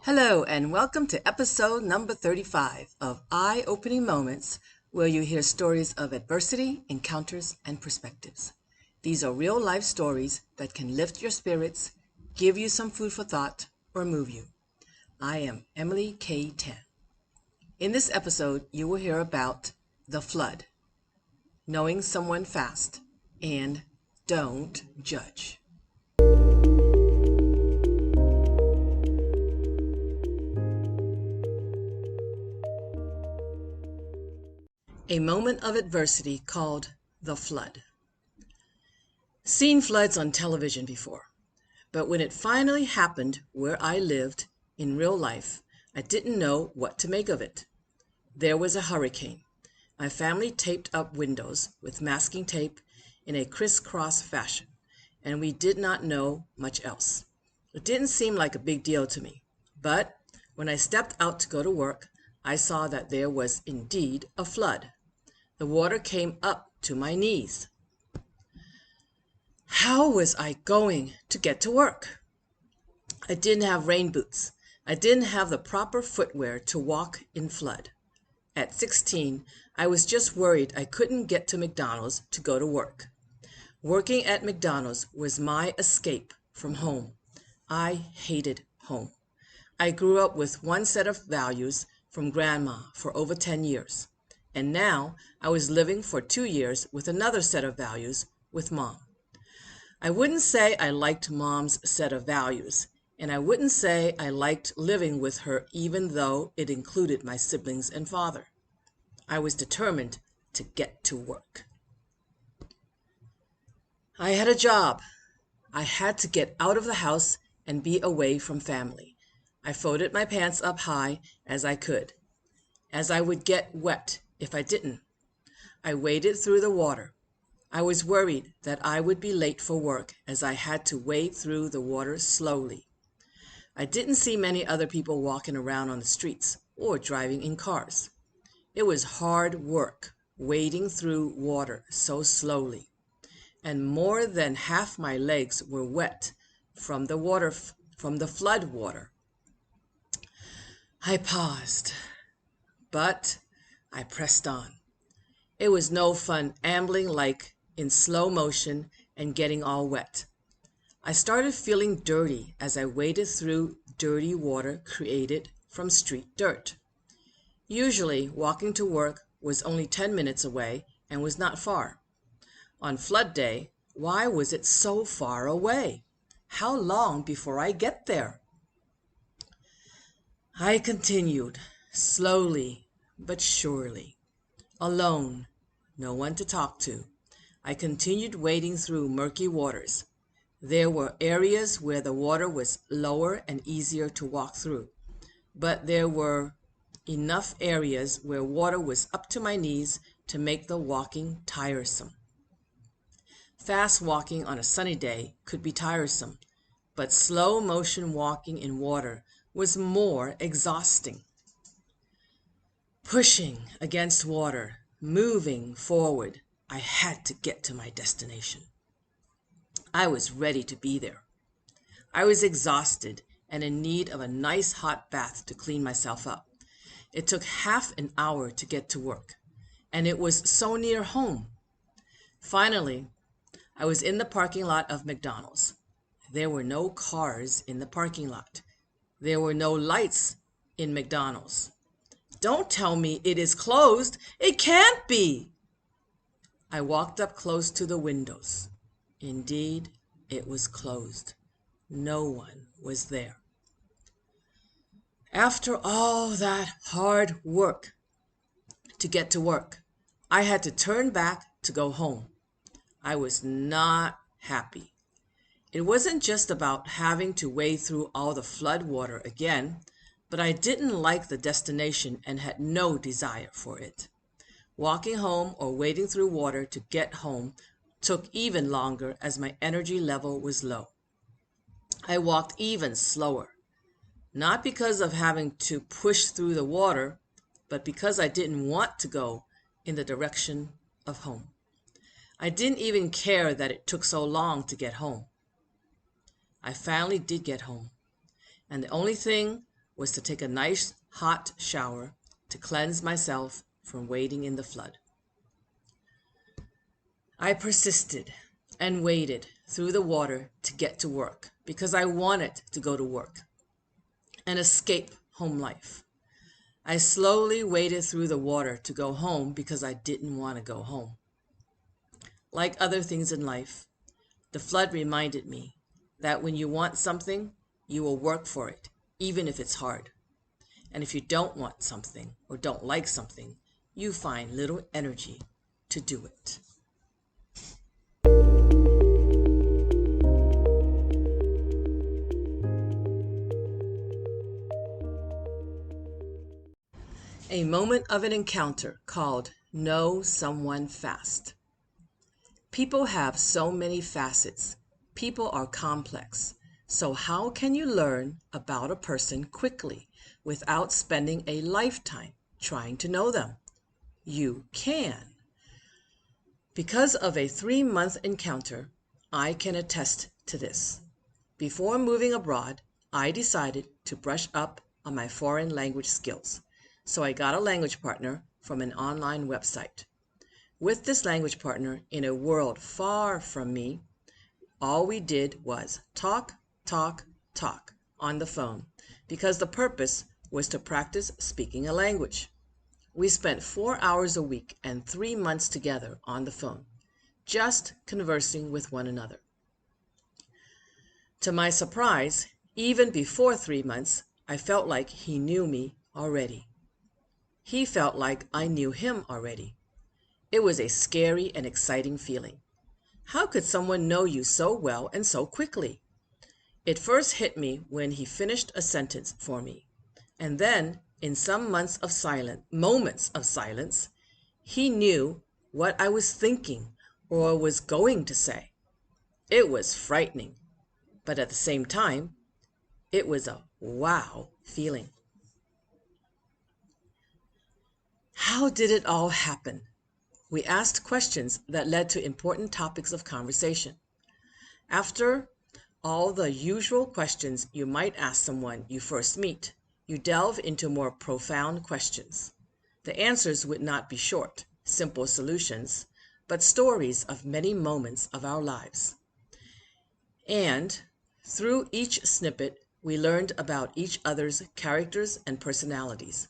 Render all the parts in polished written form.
Hello, and welcome to episode number 35 of Eye-Opening Moments, where you hear stories of adversity, encounters, and perspectives. These are real-life stories that can lift your spirits, give you some food for thought, or move you. I am Emily K. Tan. In this episode, you will hear about the flood, knowing someone fast, and don't judge. A moment of adversity called the flood. Seen floods on television before, but when it finally happened where I lived in real life, I didn't know what to make of it. There was a hurricane. My family taped up windows with masking tape in a crisscross fashion, and we did not know much else. It didn't seem like a big deal to me, but when I stepped out to go to work, I saw that there was indeed a flood. The water came up to my knees. How was I going to get to work? I didn't have rain boots. I didn't have the proper footwear to walk in flood. At 16, I was just worried I couldn't get to McDonald's to go to work. Working at McDonald's was my escape from home. I hated home. I grew up with one set of values from Grandma for over 10 years. And now I was living for 2 years with another set of values with Mom. I wouldn't say I liked Mom's set of values, and I wouldn't say I liked living with her even though it included my siblings and father. I was determined to get to work. I had a job. I had to get out of the house and be away from family. I folded my pants up high as I could, as I would get wet if I didn't. I waded through the water. I was worried that I would be late for work as I had to wade through the water slowly. I didn't see many other people walking around on the streets or driving in cars. It was hard work wading through water so slowly, and more than half my legs were wet from the flood water. I paused, but I pressed on. It was no fun ambling like in slow motion and getting all wet. I started feeling dirty as I waded through dirty water created from street dirt. Usually, walking to work was only 10 minutes away and was not far. On flood day, why was it so far away? How long before I get there? I continued, slowly but surely. Alone, no one to talk to, I continued wading through murky waters. There were areas where the water was lower and easier to walk through, but there were enough areas where water was up to my knees to make the walking tiresome. Fast walking on a sunny day could be tiresome, but slow motion walking in water was more exhausting. Pushing against water, moving forward, I had to get to my destination. I was ready to be there. I was exhausted and in need of a nice hot bath to clean myself up. It took half an hour to get to work, and it was so near home. Finally, I was in the parking lot of McDonald's. There were no cars in the parking lot. There were no lights in McDonald's. Don't tell me it is closed. It can't be. I walked up close to the windows. Indeed, it was closed. No one was there. After all that hard work to get to work, I had to turn back to go home. I was not happy. It wasn't just about having to wade through all the flood water again, but I didn't like the destination and had no desire for it. Walking home or wading through water to get home took even longer as my energy level was low. I walked even slower, not because of having to push through the water, but because I didn't want to go in the direction of home. I didn't even care that it took so long to get home. I finally did get home, and the only thing was to take a nice hot shower to cleanse myself from wading in the flood. I persisted and waded through the water to get to work because I wanted to go to work and escape home life. I slowly waded through the water to go home because I didn't want to go home. Like other things in life, the flood reminded me that when you want something, you will work for it, even if it's hard. And if you don't want something or don't like something, you find little energy to do it. A moment of an encounter called Know Someone Fast. People have so many facets. People are complex. So how can you learn about a person quickly without spending a lifetime trying to know them? You can. Because of a 3-month encounter, I can attest to this. Before moving abroad, I decided to brush up on my foreign language skills. So I got a language partner from an online website. With this language partner in a world far from me, all we did was talk on the phone because the purpose was to practice speaking a language. We spent 4 hours a week and 3 months together on the phone, just conversing with one another. To my surprise, even before 3 months, I felt like he knew me already. He felt like I knew him already. It was a scary and exciting feeling. How could someone know you so well and so quickly? It first hit me when he finished a sentence for me. And then, in some moments of silence, he knew what I was thinking or was going to say. It was frightening, but at the same time, it was a wow feeling. How did it all happen? We asked questions that led to important topics of conversation. After all the usual questions you might ask someone you first meet, you delve into more profound questions. The answers would not be short, simple solutions, but stories of many moments of our lives. And through each snippet, we learned about each other's characters and personalities.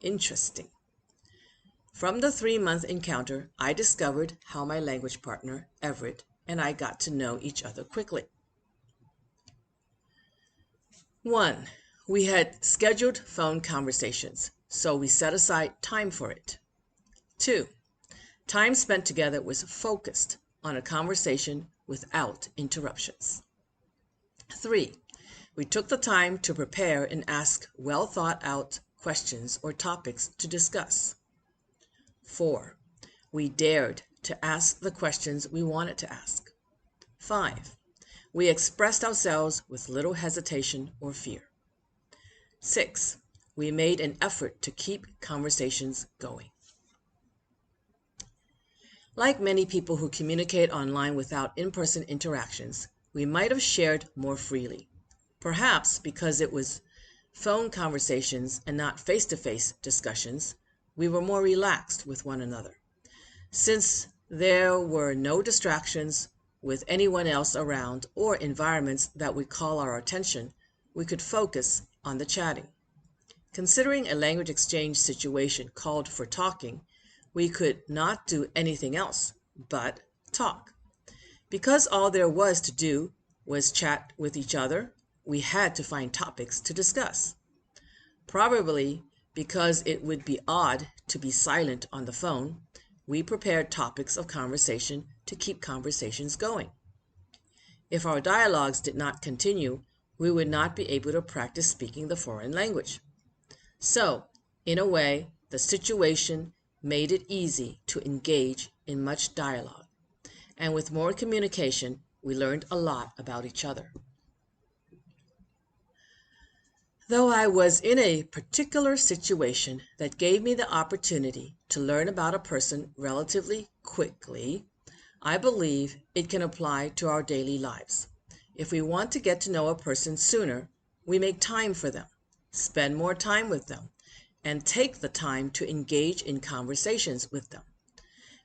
Interesting. From the 3-month encounter, I discovered how my language partner, Everett, and I got to know each other quickly. 1. We had scheduled phone conversations, so we set aside time for it. 2. Time spent together was focused on a conversation without interruptions. 3. We took the time to prepare and ask well-thought-out questions or topics to discuss. 4. We dared to ask the questions we wanted to ask. 5. We expressed ourselves with little hesitation or fear. 6. We made an effort to keep conversations going. Like many people who communicate online without in-person interactions, we might have shared more freely. Perhaps because it was phone conversations and not face-to-face discussions, we were more relaxed with one another. Since there were no distractions with anyone else around or environments that would call our attention, we could focus on the chatting. Considering a language exchange situation called for talking, we could not do anything else but talk. Because all there was to do was chat with each other, we had to find topics to discuss. Probably because it would be odd to be silent on the phone, we prepared topics of conversation to keep conversations going. If our dialogues did not continue, we would not be able to practice speaking the foreign language. So, in a way, the situation made it easy to engage in much dialogue. And with more communication, we learned a lot about each other. Though I was in a particular situation that gave me the opportunity to learn about a person relatively quickly, I believe it can apply to our daily lives. If we want to get to know a person sooner, we make time for them. spend more time with them, and take the time to engage in conversations with them.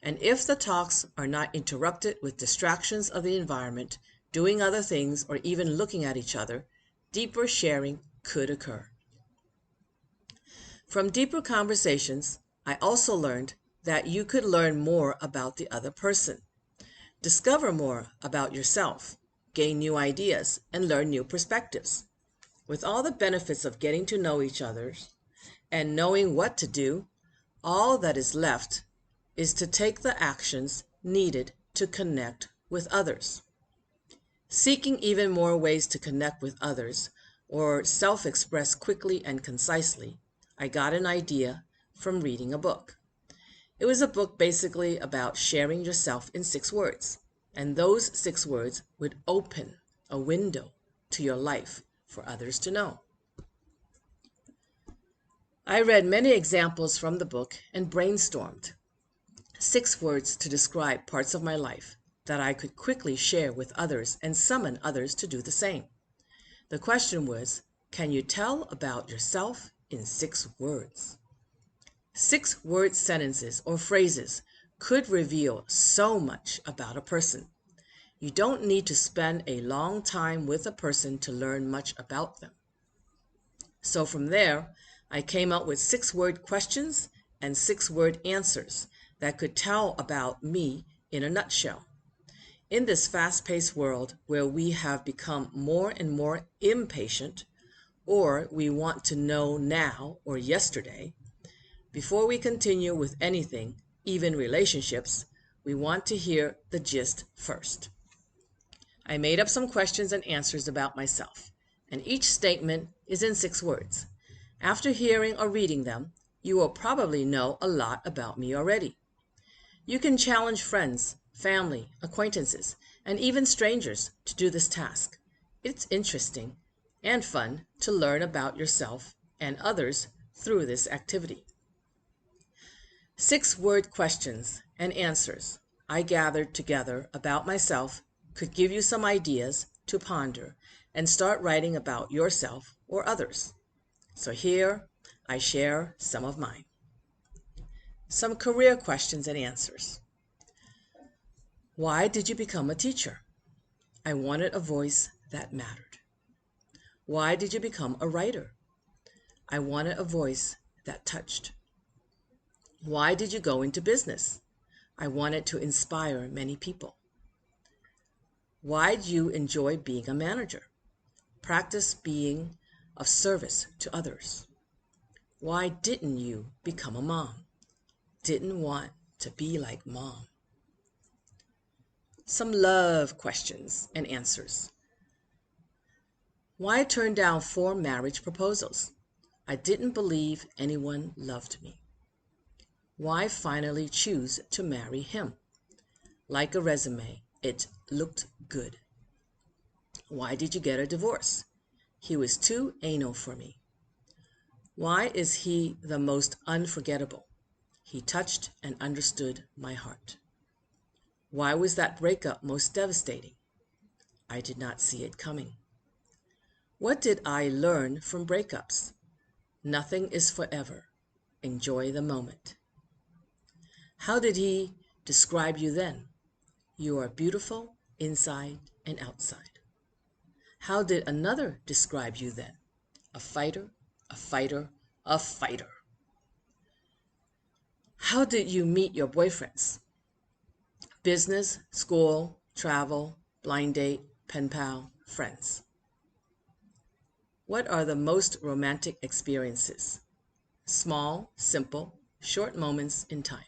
And if the talks are not interrupted with distractions of the environment, doing other things, or even looking at each other, deeper sharing could occur. From deeper conversations, I also learned that you could learn more about the other person, discover more about yourself, gain new ideas, and learn new perspectives. With all the benefits of getting to know each other and knowing what to do, all that is left is to take the actions needed to connect with others. Seeking even more ways to connect with others or self-express quickly and concisely, I got an idea from reading a book. It was a book basically about sharing yourself in 6 words, and those 6 words would open a window to your life for others to know. I read many examples from the book and brainstormed 6 words to describe parts of my life that I could quickly share with others and summon others to do the same. The question was, can you tell about yourself in 6 words? 6-word sentences or phrases could reveal so much about a person. You don't need to spend a long time with a person to learn much about them. So from there, I came up with 6-word questions and 6-word answers that could tell about me in a nutshell. In this fast-paced world where we have become more and more impatient, or we want to know now or yesterday, before we continue with anything, even relationships, we want to hear the gist first. I made up some questions and answers about myself, and each statement is in 6 words. After hearing or reading them, you will probably know a lot about me already. You can challenge friends, family, acquaintances, and even strangers to do this task. It's interesting and fun to learn about yourself and others through this activity. 6-word questions and answers I gathered together about myself could give you some ideas to ponder and start writing about yourself or others. So here I share some of mine. Some career questions and answers. Why did you become a teacher? I wanted a voice that mattered. Why did you become a writer? I wanted a voice that touched. Why did you go into business? I wanted to inspire many people. Why do you enjoy being a manager? Practice being of service to others. Why didn't you become a mom? Didn't want to be like mom. Some love questions and answers. Why turn down 4 marriage proposals? I didn't believe anyone loved me. Why finally choose to marry him? Like a resume, it looked good. Why did you get a divorce? He was too anal for me. Why is he the most unforgettable? He touched and understood my heart. Why was that breakup most devastating? I did not see it coming. What did I learn from breakups? Nothing is forever. Enjoy the moment. How did he describe you then? You are beautiful inside and outside. How did another describe you then? A fighter, a fighter, a fighter. How did you meet your boyfriends? Business, school, travel, blind date, pen pal, friends. What are the most romantic experiences? Small, simple, short moments in time.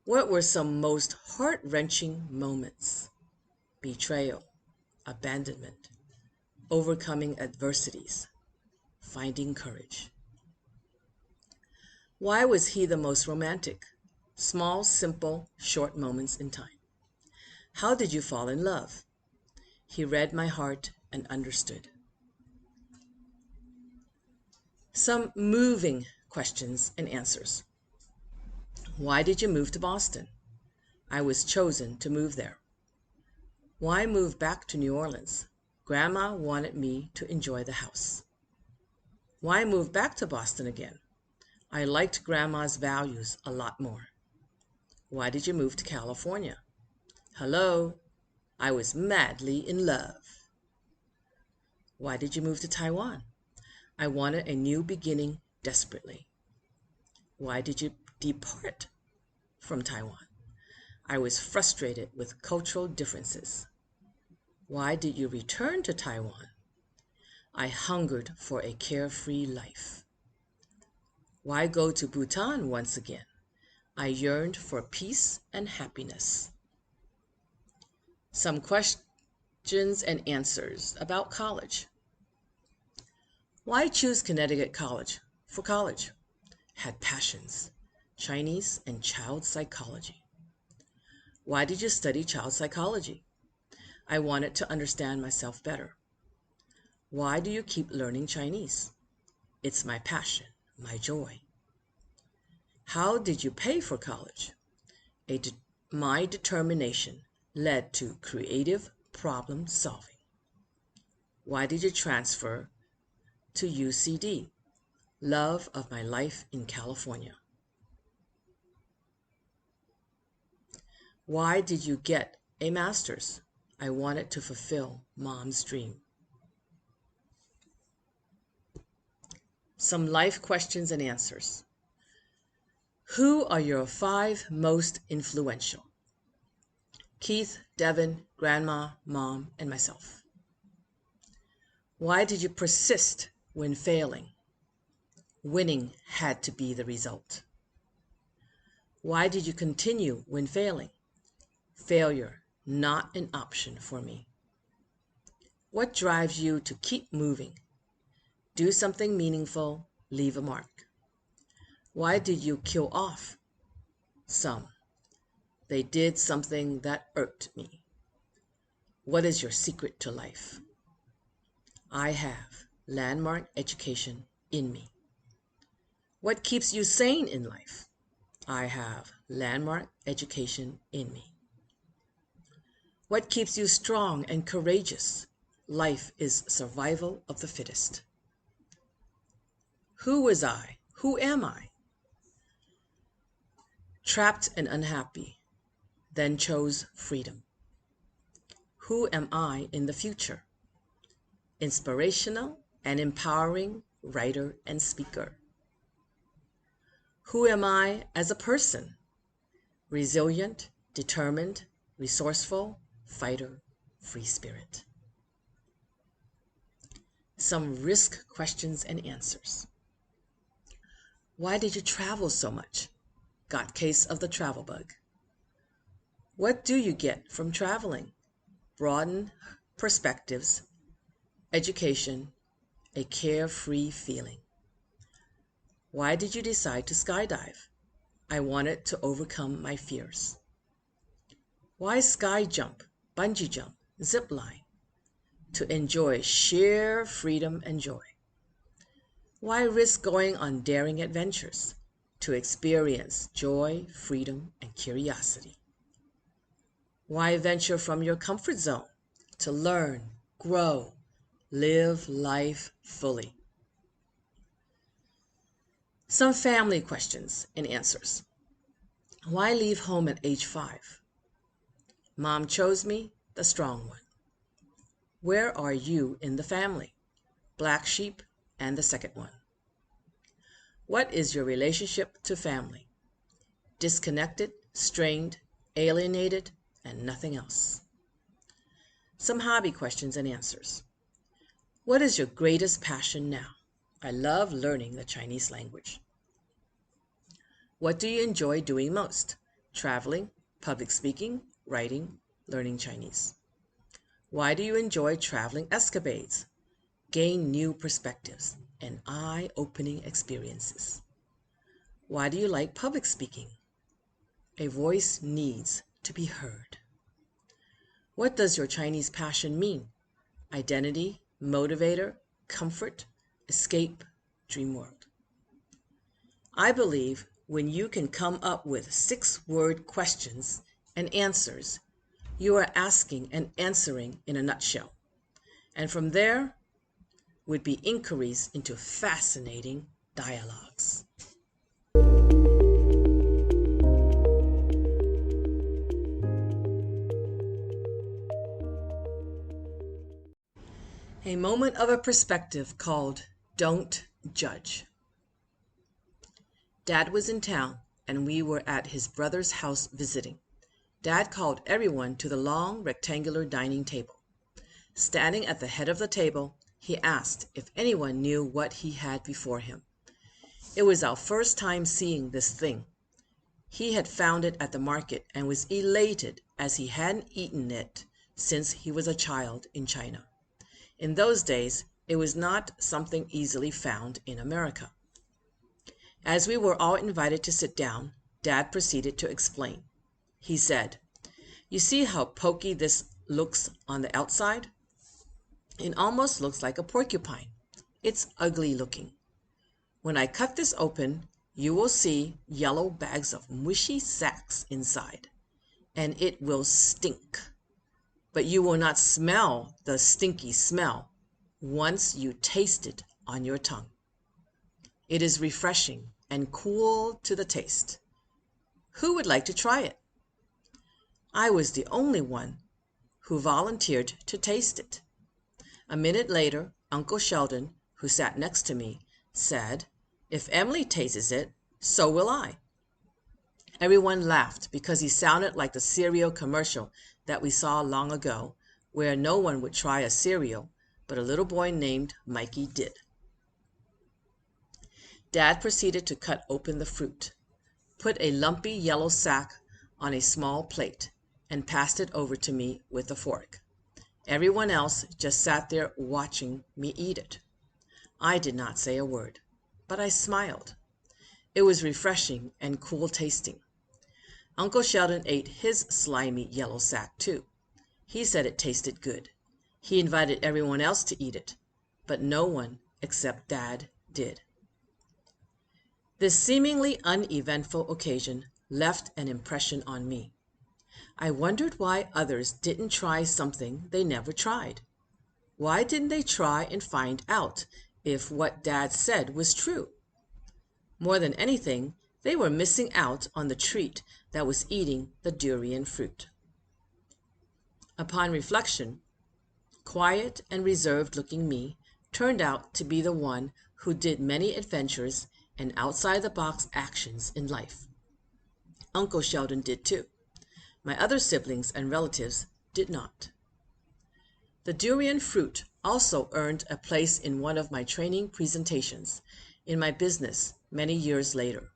What were some most heart-wrenching moments? Betrayal, abandonment, overcoming adversities, finding courage. Why was he the most romantic? Small, simple, short moments in time. How did you fall in love? He read my heart and understood. Some moving questions and answers. Why did you move to Boston? I was chosen to move there. Why move back to New Orleans? Grandma wanted me to enjoy the house. Why move back to Boston again? I liked Grandma's values a lot more. Why did you move to California? Hello, I was madly in love. Why did you move to Taiwan? I wanted a new beginning desperately. Why did you depart from Taiwan? I was frustrated with cultural differences. Why did you return to Taiwan? I hungered for a carefree life. Why go to Bhutan once again? I yearned for peace and happiness. Some questions and answers about college. Why choose Connecticut College for college? Had passions, Chinese and child psychology. Why did you study child psychology? I wanted to understand myself better. Why do you keep learning Chinese? It's my passion, my joy. How did you pay for college? My determination led to creative problem solving. Why did you transfer to UCD? Love of my life in California. Why did you get a master's? I wanted to fulfill Mom's dream. Some life questions and answers. Who are your 5 most influential? Keith, Devin, Grandma, Mom, and myself. Why did you persist when failing? Winning had to be the result. Why did you continue when failing? Failure, not an option for me. What drives you to keep moving? Do something meaningful, leave a mark. Why did you kill off some? They did something that irked me. What is your secret to life? I have landmark education in me. What keeps you sane in life? I have landmark education in me. What keeps you strong and courageous? Life is survival of the fittest. Who was I? Who am I? Trapped and unhappy, then chose freedom. Who am I in the future? Inspirational and empowering writer and speaker. Who am I as a person? Resilient, determined, resourceful, fighter, free spirit. Some risk questions and answers. Why did you travel so much? Got case of the travel bug. What do you get from traveling? Broaden perspectives, education, a carefree feeling. Why did you decide to skydive? I wanted to overcome my fears. Why sky jump, bungee jump, zip line? To enjoy sheer freedom and joy. Why risk going on daring adventures? To experience joy, freedom, and curiosity. Why venture from your comfort zone? To learn, grow, live life fully. Some family questions and answers. Why leave home at age 5? Mom chose me, the strong one. Where are you in the family? Black sheep and the second one. What is your relationship to family? Disconnected, strained, alienated, and nothing else. Some hobby questions and answers. What is your greatest passion now? I love learning the Chinese language. What do you enjoy doing most? Traveling, public speaking, writing, learning Chinese. Why do you enjoy traveling escapades? Gain new perspectives and eye-opening experiences. Why do you like public speaking? A voice needs to be heard. What does your Chinese passion mean? Identity, motivator, comfort, escape, dream world. I believe when you can come up with 6-word questions and answers, you are asking and answering in a nutshell. And from there, would be inquiries into fascinating dialogues. A moment of a perspective called Don't Judge. Dad was in town, and we were at his brother's house visiting. Dad called everyone to the long rectangular dining table. Standing at the head of the table, he asked if anyone knew what he had before him. It was our first time seeing this thing. He had found it at the market and was elated as he hadn't eaten it since he was a child in China. In those days, it was not something easily found in America. As we were all invited to sit down, Dad proceeded to explain. He said, "You see how pokey this looks on the outside? It almost looks like a porcupine. It's ugly looking. When I cut this open, you will see yellow bags of mushy sacks inside, and it will stink. But you will not smell the stinky smell once you taste it on your tongue. It is refreshing and cool to the taste. Who would like to try it?" I was the only one who volunteered to taste it. A minute later, Uncle Sheldon, who sat next to me, said, "If Emily tastes it, so will I." Everyone laughed because he sounded like the cereal commercial that we saw long ago, where no one would try a cereal, but a little boy named Mikey did. Dad proceeded to cut open the fruit, put a lumpy yellow sack on a small plate, and passed it over to me with a fork. Everyone else just sat there watching me eat it. I did not say a word, but I smiled. It was refreshing and cool tasting. Uncle Sheldon ate his slimy yellow sack too. He said it tasted good. He invited everyone else to eat it, but no one except Dad did. This seemingly uneventful occasion left an impression on me. I wondered why others didn't try something they never tried. Why didn't they try and find out if what Dad said was true? More than anything, they were missing out on the treat that was eating the durian fruit. Upon reflection, quiet and reserved-looking me turned out to be the one who did many adventures and outside-the-box actions in life. Uncle Sheldon did too. My other siblings and relatives did not. The durian fruit also earned a place in one of my training presentations in my business many years later.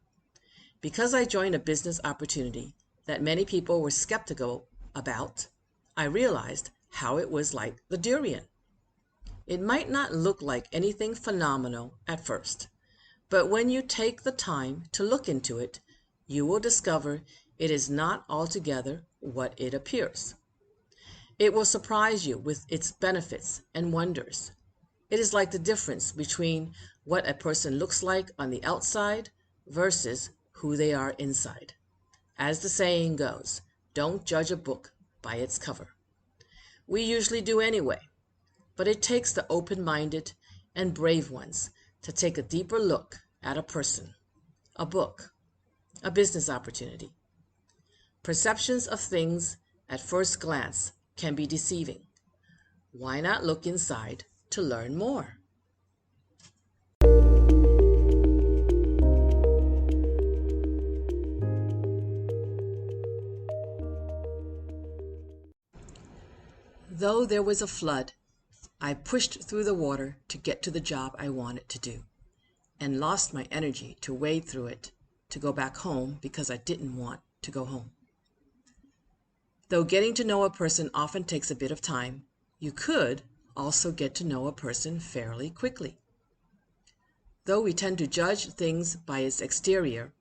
Because I joined a business opportunity that many people were skeptical about, I realized how it was like the durian. It might not look like anything phenomenal at first, but when you take the time to look into it, you will discover it is not altogether what it appears. It will surprise you with its benefits and wonders. It is like the difference between what a person looks like on the outside versus who they are inside. As the saying goes, don't judge a book by its cover. We usually do anyway, but it takes the open-minded and brave ones to take a deeper look at a person, a book, a business opportunity. Perceptions of things at first glance can be deceiving. Why not look inside to learn more? Though there was a flood, I pushed through the water to get to the job I wanted to do, and lost my energy to wade through it to go back home because I didn't want to go home. Though getting to know a person often takes a bit of time, you could also get to know a person fairly quickly. Though we tend to judge things by its exterior,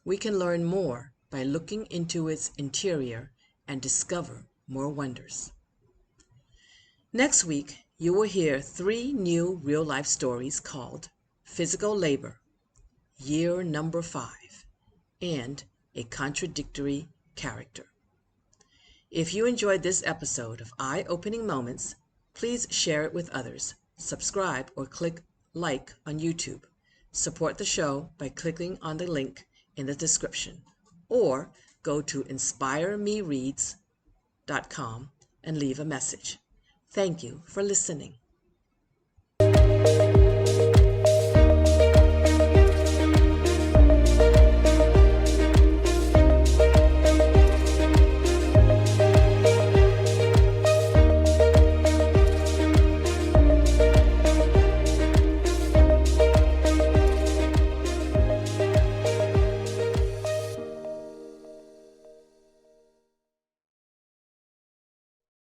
we can learn more by looking into its interior and discover more wonders. Next week, you will hear 3 new real-life stories called Physical Labor, Year Number 5, and A Contradictory Character. If you enjoyed this episode of Eye-Opening Moments, please share it with others subscribe, or click like on YouTube. Support the show by clicking on the link in the description, or go to inspiremereads.com and leave a message. Thank you for listening.